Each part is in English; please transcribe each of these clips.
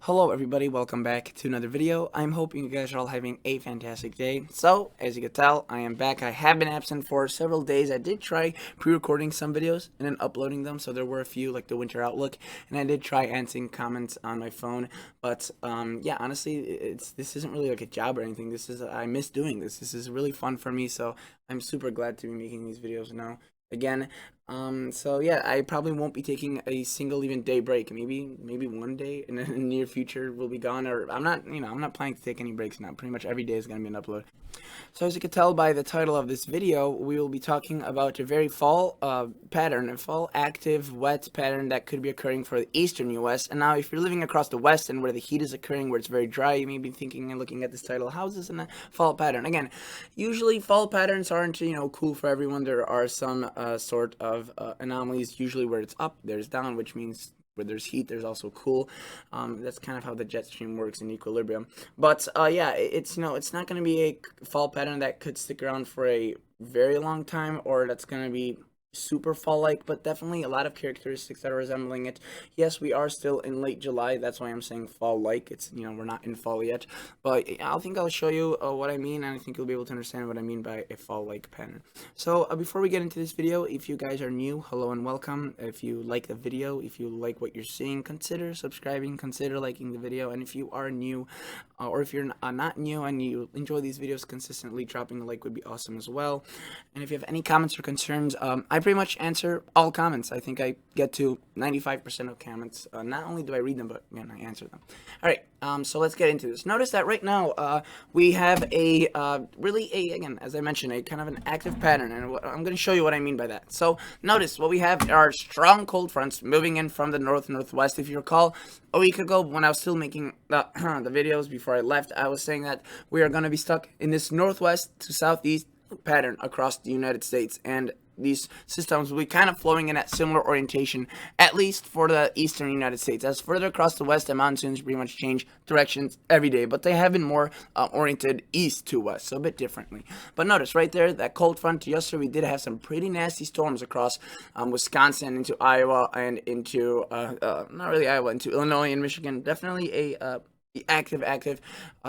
Hello everybody, welcome back to another video. I'm hoping you guys are all having a fantastic day. So, as you can tell, I am back. I have been absent for several days. I did try pre-recording some videos and then uploading them, so there were a few, like the Winter Outlook, and I did try answering comments on my phone, but yeah, honestly, this isn't really like a job or anything. I miss doing this. This is really fun for me, so I'm super glad to be making these videos now again. So yeah, I probably won't be taking a single even day break. Maybe one day in the near future will be gone, or I'm not planning to take any breaks now. Pretty much every day is gonna be an upload. So as you can tell by the title of this video, we will be talking about a very fall pattern, a fall active wet pattern that could be occurring for the eastern U.S. And now if you're living across the west and where the heat is occurring, where it's very dry, you may be thinking and looking at this title, how is this in a fall pattern? Again, usually fall patterns aren't, cool for everyone. There are some sort of anomalies, usually where it's up, there's down, which means where there's heat, there's also cool. That's kind of how the jet stream works in equilibrium. But yeah, it's not going to be a fall pattern that could stick around for a very long time, or that's going to be super fall-like, but definitely a lot of characteristics that are resembling it. Yes, we are still in late July. That's why I'm saying fall-like. It's, we're not in fall yet. But I think I'll show you what I mean, and I think you'll be able to understand what I mean by a fall-like pattern. So before we get into this video, if you guys are new, hello and welcome. If you like the video, if you like what you're seeing, consider subscribing, consider liking the video. And if you are new, or if you're not new and you enjoy these videos consistently, dropping a like would be awesome as well. And if you have any comments or concerns, I pretty much answer all comments. I think I get to 95% of comments. Not only do I read them, but again, I answer them. All right, so let's get into this. Notice that right now we have again, as I mentioned, a kind of an active pattern, and I'm going to show you what I mean by that. So notice what we have are strong cold fronts moving in from the northwest. If you recall, a week ago when I was still making the videos before I left, I was saying that we are going to be stuck in this northwest to southeast pattern across the United States, and these systems will be kind of flowing in at similar orientation, at least for the eastern United States. As further across the west, the monsoons pretty much change directions every day, but they have been more oriented east to west, so a bit differently. But notice right there, that cold front yesterday, we did have some pretty nasty storms across Wisconsin into Iowa and into, not really Iowa, into Illinois and Michigan. Definitely a active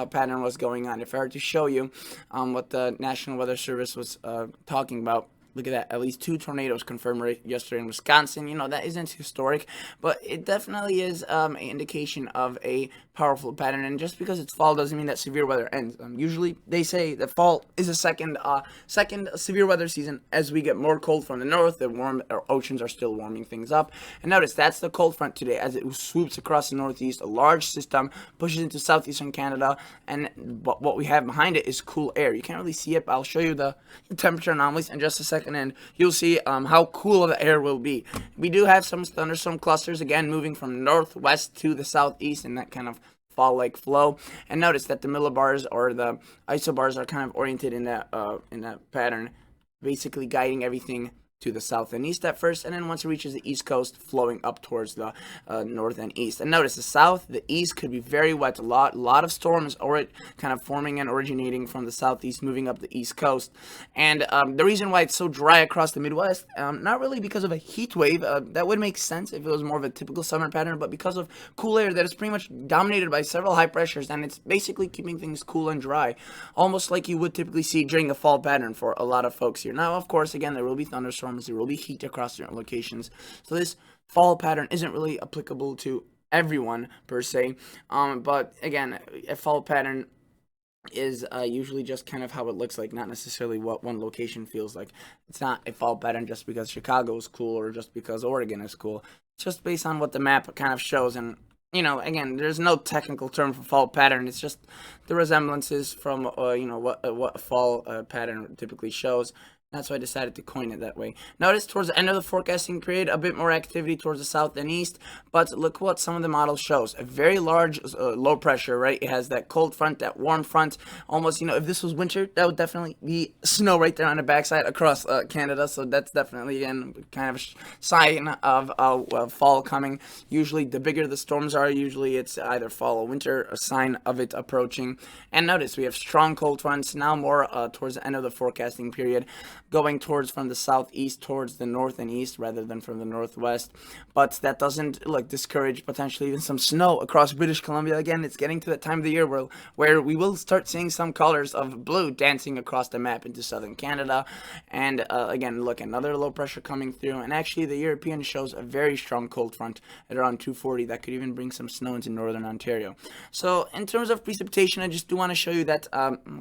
pattern was going on. If I were to show you what the National Weather Service was talking about, look at that. At least 2 tornadoes confirmed right yesterday in Wisconsin. That isn't historic, but it definitely is an indication of a powerful pattern. And just because it's fall doesn't mean that severe weather ends. Usually they say that fall is a second severe weather season. As we get more cold from the north, our oceans are still warming things up. And notice that's the cold front today as it swoops across the northeast. A large system pushes into southeastern Canada, and what we have behind it is cool air. You can't really see it, but I'll show you the temperature anomalies in just a second, and you'll see how cool the air will be. We do have some thunderstorm clusters, again, moving from northwest to the southeast in that kind of fall-like flow. And notice that the millibars or the isobars are kind of oriented in that pattern, basically guiding everything to the south and east at first, and then once it reaches the east coast, flowing up towards the north and east. And notice the south, the east could be very wet. A lot of storms or it kind of forming and originating from the southeast, moving up the east coast. And the reason why it's so dry across the Midwest, not really because of a heat wave. That would make sense if it was more of a typical summer pattern, but because of cool air that is pretty much dominated by several high pressures, and it's basically keeping things cool and dry, almost like you would typically see during a fall pattern for a lot of folks here. Now, of course, again, there will be thunderstorms. There will be heat across different locations. So this fall pattern isn't really applicable to everyone per se. But again, a fall pattern is usually just kind of how it looks like, not necessarily what one location feels like. It's not a fall pattern just because Chicago is cool or just because Oregon is cool. It's just based on what the map kind of shows. And again, there's no technical term for fall pattern. It's just the resemblances from what a fall pattern typically shows. That's why I decided to coin it that way. Notice towards the end of the forecasting period, a bit more activity towards the south and east, but look what some of the models shows. A very large low pressure, right? It has that cold front, that warm front. Almost, if this was winter, that would definitely be snow right there on the backside across Canada. So that's definitely, again, kind of a sign of fall coming. Usually, the bigger the storms are, usually it's either fall or winter, a sign of it approaching. And notice we have strong cold fronts now more towards the end of the forecasting period. going towards from the southeast towards the north and east rather than from the northwest. But that doesn't discourage potentially even some snow across British Columbia. Again, it's getting to that time of the year where we will start seeing some colors of blue dancing across the map into southern Canada. And again, look, another low pressure coming through, and actually the European shows a very strong cold front at around 240 that could even bring some snow into northern Ontario. So in terms of precipitation, I just do want to show you that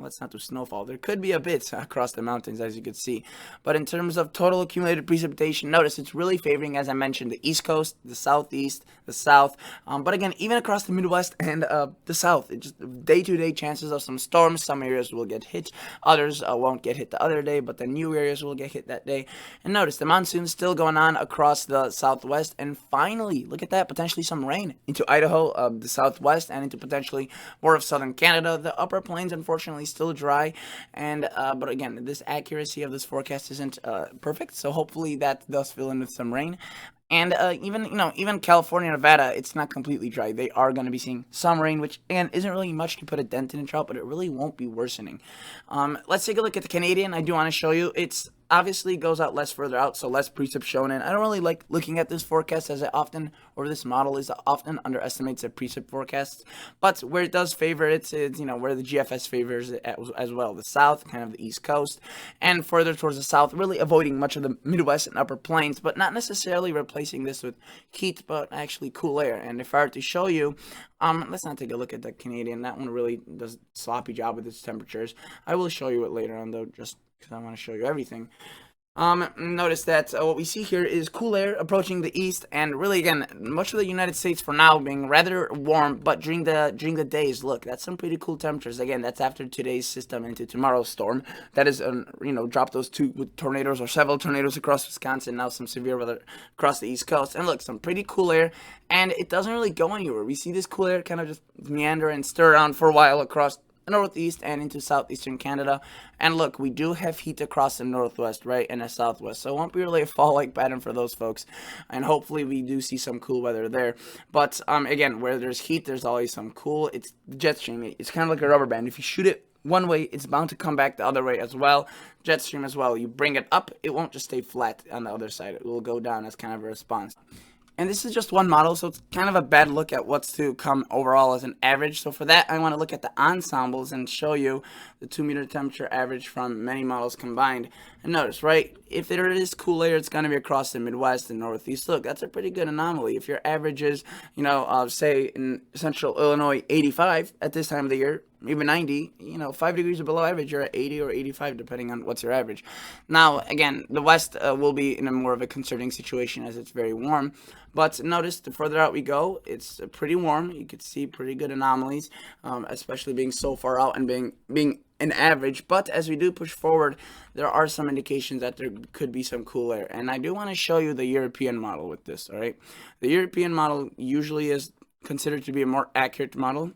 let's not do snowfall. There could be a bit across the mountains, as you can see, but in terms of total accumulated precipitation, notice it's really favoring, as I mentioned, the east coast, the southeast, the south, but again, even across the Midwest and the south. It just day-to-day chances of some storms. Some areas will get hit, others won't get hit the other day, but the new areas will get hit that day. And notice the monsoon's still going on across the southwest, and finally, look at that, potentially some rain into Idaho, the southwest, and into potentially more of southern Canada. The upper plains, unfortunately, still dry, and but again, this accuracy of this forecast isn't perfect, so hopefully that does fill in with some rain. And even California, Nevada, it's not completely dry. They are going to be seeing some rain, which again isn't really much to put a dent in a drought, but it really won't be worsening. Let's take a look at the Canadian. I do want to show you it's obviously goes out less further out, so less precip shown in. I don't really like looking at this forecast as this model is often underestimates the precip forecasts, but where it does favor it's where the GFS favors it as well, the south, kind of the east coast, and further towards the south, really avoiding much of the Midwest and upper plains, but not necessarily replacing this with heat, but actually cool air. And if I were to show you, let's not take a look at the Canadian. That one really does a sloppy job with its temperatures. I will show you it later on, though, just because I want to show you everything. Notice that what we see here is cool air approaching the east, and really, again, much of the United States for now being rather warm, but during the days, look, that's some pretty cool temperatures. Again, that's after today's system into tomorrow's storm. That is, drop those two with tornadoes or several tornadoes across Wisconsin, now some severe weather across the east coast, and look, some pretty cool air, and it doesn't really go anywhere. We see this cool air kind of just meander and stir around for a while across northeast and into southeastern Canada. And look, we do have heat across the northwest, right, and the southwest, so it won't be really a fall-like pattern for those folks, and hopefully we do see some cool weather there. But again, where there's heat, there's always some cool. It's jet stream. It's kind of like a rubber band. If you shoot it one way, it's bound to come back the other way as well. Jet stream as well. You bring it up, it won't just stay flat on the other side. It will go down as kind of a response. And this is just one model, so it's kind of a bad look at what's to come overall as an average. So for that, I want to look at the ensembles and show you the 2-meter temperature average from many models combined. And notice, right, if there is cool air, it's going to be across the Midwest and Northeast. Look, that's a pretty good anomaly. If your average is, say in central Illinois, 85 at this time of the year, even 90, 5 degrees below average, you're at 80 or 85, depending on what's your average. Now, again, the West will be in a more of a concerning situation as it's very warm. But notice, the further out we go, it's pretty warm. You could see pretty good anomalies, especially being so far out and being an average. But as we do push forward, there are some indications that there could be some cool air. And I do want to show you the European model with this, all right? The European model usually is considered to be a more accurate model.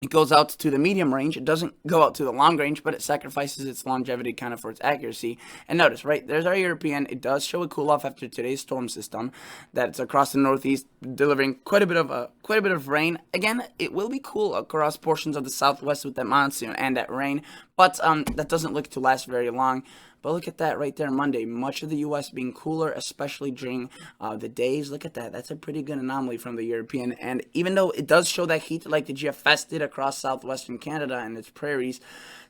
It goes out to the medium range. It doesn't go out to the long range, but it sacrifices its longevity kind of for its accuracy. And notice, right, there's our European. It does show a cool off after today's storm system. That it's across the northeast, delivering quite a bit of rain. Again, it will be cool across portions of the southwest with that monsoon and that rain, but that doesn't look to last very long. But look at that right there, Monday. Much of the U.S. being cooler, especially during the days. Look at that. That's a pretty good anomaly from the European. And even though it does show that heat like the GFS did across southwestern Canada and its prairies,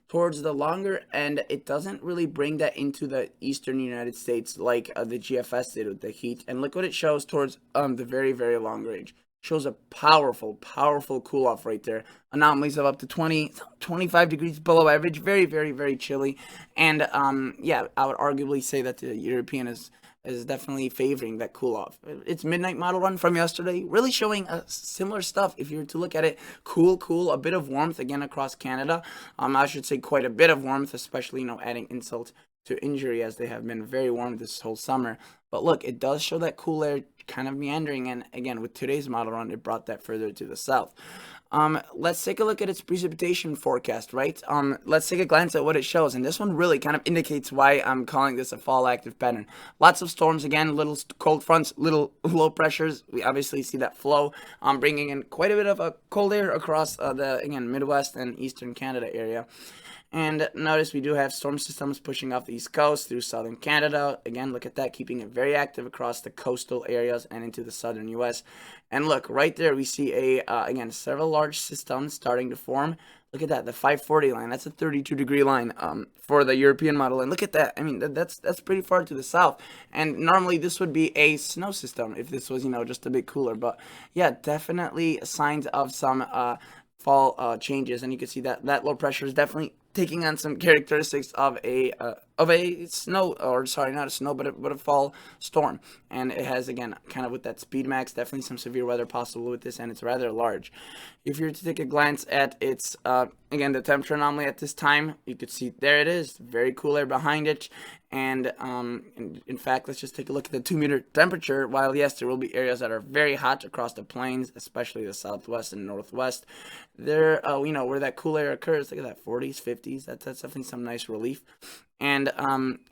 towards the longer end, it doesn't really bring that into the eastern United States like the GFS did with the heat. And look what it shows towards the very, very long range. Shows a powerful cool off right there. Anomalies of up to 25 degrees below average. Very, very, very chilly. And yeah, I would arguably say that the European is definitely favoring that cool off. Its midnight model run from yesterday really showing similar stuff. If you were to look at it, cool, a bit of warmth again across Canada. I should say quite a bit of warmth, especially adding insult to injury as they have been very warm this whole summer. But look, it does show that cool air kind of meandering, and again with today's model run, it brought that further to the south. Let's take a look at its precipitation forecast, right? Let's take a glance at what it shows, and this one really kind of indicates why I'm calling this a fall active pattern. Lots of storms again, little cold fronts, little low pressures. We obviously see that flow, bringing in quite a bit of a cold air across the again Midwest and Eastern Canada area. And notice we do have storm systems pushing off the east coast through southern Canada. Again, look at that, keeping it very active across the coastal areas and into the southern U.S. And look, right there we see again, several large systems starting to form. Look at that, the 540 line. That's a 32-degree line for the European model. And look at that. I mean, that's pretty far to the south. And normally this would be a snow system if this was, just a bit cooler. But yeah, definitely signs of some fall changes. And you can see that low pressure is definitely taking on some characteristics of a snow, or sorry, not a snow, but a fall storm. And it has, again, kind of with that speed max, definitely some severe weather possible with this, and it's rather large. If you were to take a glance at its again, the temperature anomaly at this time, you could see there it is, very cool air behind it. And in fact, let's just take a look at the 2-meter temperature. While yes, there will be areas that are very hot across the plains, especially the southwest and northwest, there where that cool air occurs, look at that, 40s, 50s. That's definitely some nice relief. And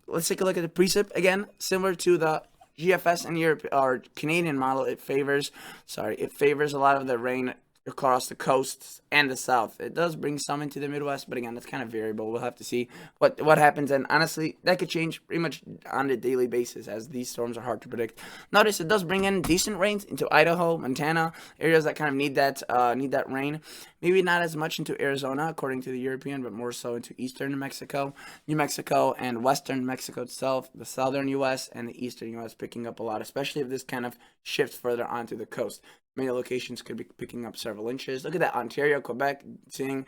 let's take a look at the precip again, similar to the GFS and Europe or Canadian model. It favors a lot of the rain across the coasts and the south. It does bring some into the Midwest, but again, that's kind of variable. We'll have to see what happens, and honestly, that could change pretty much on a daily basis, as these storms are hard to predict. Notice it does bring in decent rains into Idaho, Montana, areas that kind of need that rain. Maybe not as much into Arizona, according to the European, but more so into eastern New Mexico, and western Mexico itself, the southern U.S. and the eastern U.S. picking up a lot, especially if this kind of shifts further onto the coast. Many locations could be picking up several inches. Look at that, Ontario, Quebec, seeing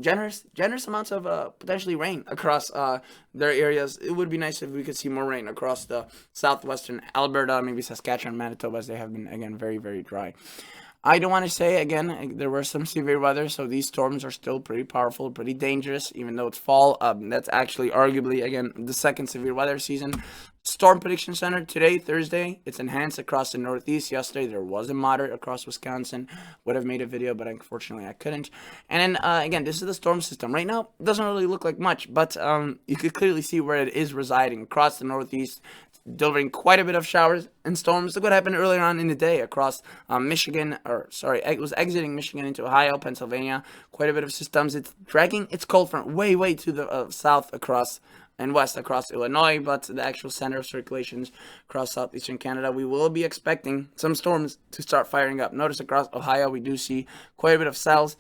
generous amounts of potentially rain across their areas. It would be nice if we could see more rain across the southwestern Alberta, maybe Saskatchewan, Manitoba, as they have been, again, very, very dry. I do want to say, again, there were some severe weather, so these storms are still pretty powerful, pretty dangerous, even though it's fall. That's actually arguably, again, the second severe weather season. Storm Prediction Center today, Thursday, it's enhanced across the Northeast. Yesterday, there was a moderate across Wisconsin. Would have made a video, but unfortunately, I couldn't. And then, again, this is the storm system. Right now, it doesn't really look like much, but you could clearly see where it is residing across the Northeast, delivering quite a bit of showers and storms. Look what happened earlier on in the day across Michigan, it was exiting Michigan into Ohio, Pennsylvania. Quite a bit of systems. It's dragging its cold front way to the south across and west across Illinois, but the actual center of circulations across southeastern Canada, we will be expecting some storms to start firing up. Notice across Ohio, we do see quite a bit of cells.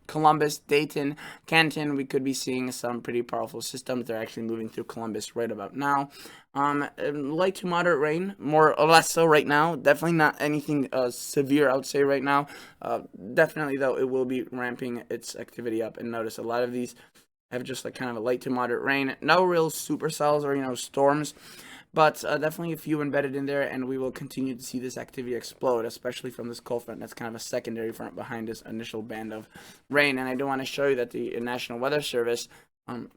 Columbus, Dayton, Canton, we could be seeing some pretty powerful systems. They're actually moving through Columbus right about now. Light to moderate rain, more or less so right now. Definitely not anything severe, I would say, right now. Definitely, though, it will be ramping its activity up. And notice a lot of these have just like kind of a light to moderate rain. No real supercells or, storms. But definitely a few embedded in there, and we will continue to see this activity explode, especially from this cold front. That's kind of a secondary front behind this initial band of rain. And I do want to show you that the National Weather Service,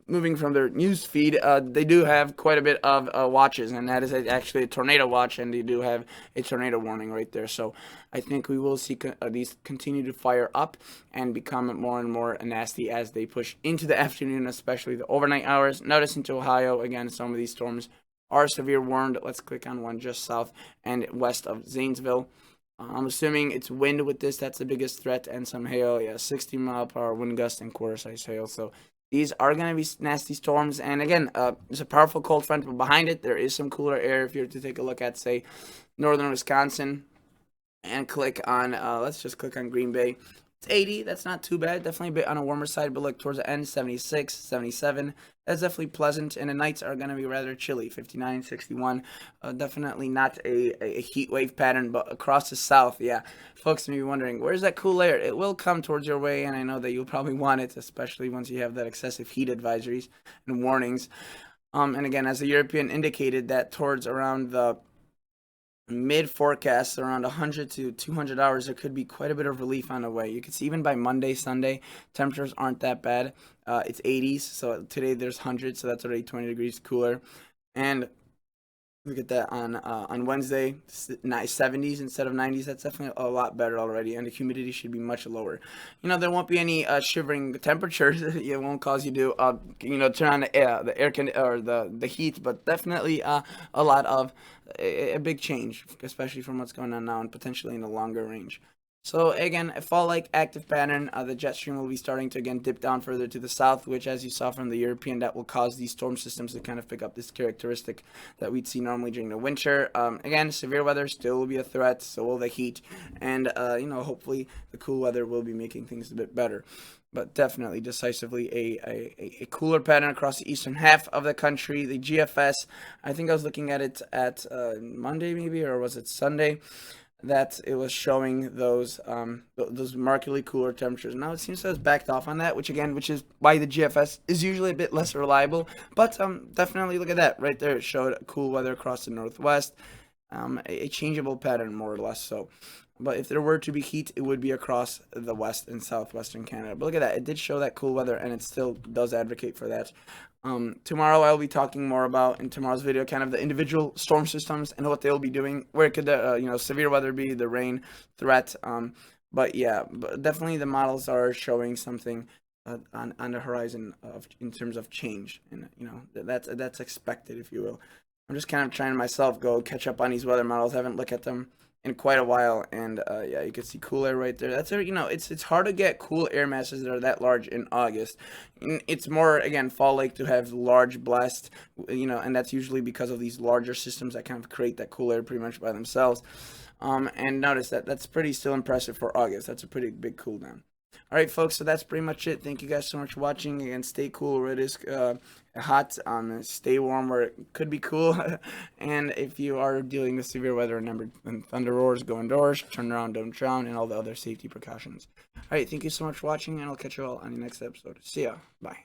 moving from their news feed, they do have quite a bit of watches, and that is actually a tornado watch, and they do have a tornado warning right there. So I think we will see these continue to fire up and become more and more nasty as they push into the afternoon, especially the overnight hours. Notice into Ohio, again, some of these storms are severe warned. Let's click on one just south and west of Zanesville. I'm assuming it's wind with this. That's the biggest threat, and some hail. Yeah, 60-mile-per-hour wind gust and quarter-size hail. So these are going to be nasty storms. And again, there's a powerful cold front, but behind it, there is some cooler air. If you were to take a look at, say, northern Wisconsin and click on, let's just click on Green Bay. It's 80. That's not too bad. Definitely a bit on a warmer side, but look, towards the end, 76, 77. That's definitely pleasant, and the nights are going to be rather chilly, 59, 61. Definitely not a heat wave pattern, but across the south, yeah. Folks may be wondering, where's that cool air? It will come towards your way, and I know that you'll probably want it, especially once you have that excessive heat advisories and warnings. And again, as the European indicated, that towards around the mid forecast, around 100 to 200 hours, there could be quite a bit of relief on the way. You can see even by Monday, Sunday, temperatures aren't that bad. It's 80s, so today there's 100, so that's already 20 degrees cooler. And Look at that on Wednesday, nice 70s instead of 90s. That's definitely a lot better already, and the humidity should be much lower. There won't be any shivering temperatures. It won't cause you to turn on the or the heat, but definitely a lot of a big change, especially from what's going on now and potentially in the longer range. So again, a fall-like active pattern. The jet stream will be starting to again dip down further to the south, which, as you saw from the European, that will cause these storm systems to kind of pick up this characteristic that we'd see normally during the winter. Again, severe weather still will be a threat, so will the heat, and hopefully the cool weather will be making things a bit better. But definitely, decisively, a cooler pattern across the eastern half of the country. The GFS, I think I was looking at it at Monday maybe, or was it Sunday? That it was showing those markedly cooler temperatures. Now it seems to have backed off on that, which is why the GFS is usually a bit less reliable. But definitely look at that right there. It showed cool weather across the northwest, a changeable pattern more or less. So, but if there were to be heat, it would be across the west and southwestern Canada. But look at that, it did show that cool weather, and it still does advocate for that. Tomorrow I'll be talking more about in tomorrow's video kind of the individual storm systems and what they'll be doing. Where could the severe weather be, the rain threat? But yeah, definitely the models are showing something on the horizon in terms of change, and that's expected, if you will. I'm just kind of trying to myself go catch up on these weather models. I haven't looked at them in quite a while, and yeah, you can see cool air right there. That's it's hard to get cool air masses that are that large in August. It's more again fall-like to have large blasts, and that's usually because of these larger systems that kind of create that cool air pretty much by themselves. And notice that's pretty still impressive for August. That's a pretty big cool down. All right, folks, so that's pretty much it. Thank you guys so much for watching. Again, stay cool where it is hot. Stay warm where it could be cool. And if you are dealing with severe weather, remember, when thunder roars, go indoors, turn around, don't drown, and all the other safety precautions. All right, thank you so much for watching, and I'll catch you all on the next episode. See ya. Bye.